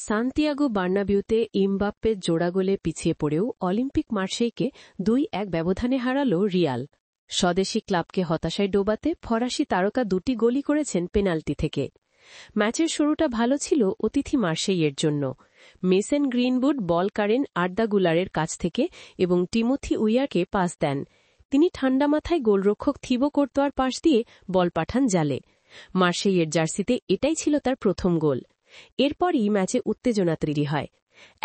Santiago বার্নাবিউতে এমবাপ্পের জোড়া গোলে পিছিয়ে পড়েও অলিম্পিক মার্সেইকে ২-১ ব্যবধানে হারাল রিয়াল। স্বদেশি ক্লাবকে হতাশায় ডোবাতে ফরাসি তারকা দুটি গোলই করেছেন পেনাল্টি থেকে। ম্যাচের শুরুটা ভালো ছিল অতিথি মার্সেইয়ের জন্য। মেসেন গ্রিনউড বল কাড়েন আর্দা গুলারের কাছ থেকে এবং টিমোথি উইয়ারকে পাস দেন। তিনি ঠান্ডা মাথায় গোলরক্ষক থিবো কোর্তোয়ার পাশ দিয়ে বল পাঠান জালে। মার্সেইয়ের জার্সিতে এটাই ছিল তার প্রথম গোল। এরপরই ম্যাচে উত্তেজনা তৈরি হয়।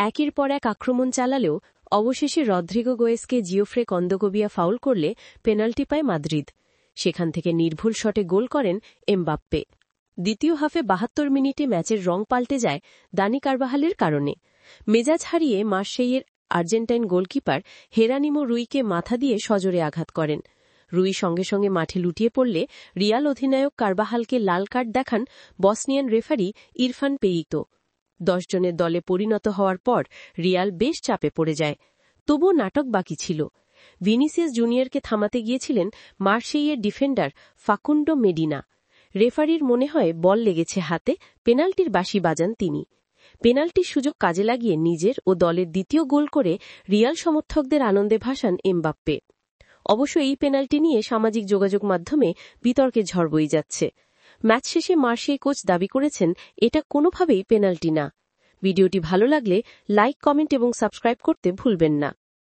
একের পর এক আক্রমণ চালালেও অবশেষে রদ্রিগো গোয়েসকে জিওফ্রে কন্দোগোবিয়া ফাউল করলে পেনাল্টি পায় মাদ্রিদ। সেখান থেকে নির্ভুল শটে গোল করেন এমবাপ্পে। দ্বিতীয় হাফে ৭২ মিনিটে ম্যাচের রং পাল্টে যায় দানি কারবাহালের কারণে। মেজাজ হারিয়ে মার্সেইয়ের আর্জেন্টাইন গোলকিপার হেরানিমো রুইকে মাথা দিয়ে সজোরে আঘাত করেন। রুই সঙ্গে সঙ্গে মাঠে লুটিয়ে পড়লে রিয়াল অধিনায়ক কারবাহালকে লাল কার্ড দেখান বসনিয়ান রেফারি ইরফান পেইতো। ১০ জনের দলে পরিণত হওয়ার পর রিয়াল বেশ চাপে পড়ে যায়। তবুও নাটক বাকি ছিল। ভিনিসিয়াস জুনিয়রকে থামাতে গিয়েছিলেন মার্সেইয়ের ডিফেন্ডার ফাকুন্ডো মেডিনা। রেফারির মনে হয় বল লেগেছে হাতে, পেনাল্টির বাঁশি বাজান তিনি। পেনাল্টির সুযোগ কাজে লাগিয়ে নিজের ও দলের দ্বিতীয় গোল করে রিয়াল সমর্থকদের আনন্দে ভাসান এমবাপ্পে। অবশ্য এই পেনাল্টি নিয়ে সামাজিক যোগাযোগ মাধ্যমে বিতর্কের ঝড় বয়ে যাচ্ছে। ম্যাচ শেষে মার্সেই কোচ দাবি করেছেন এটা কোনোভাবেই পেনাল্টি না। ভিডিওটি ভালো লাগলে লাইক, কমেন্ট এবং সাবস্ক্রাইব করতে ভুলবেন না।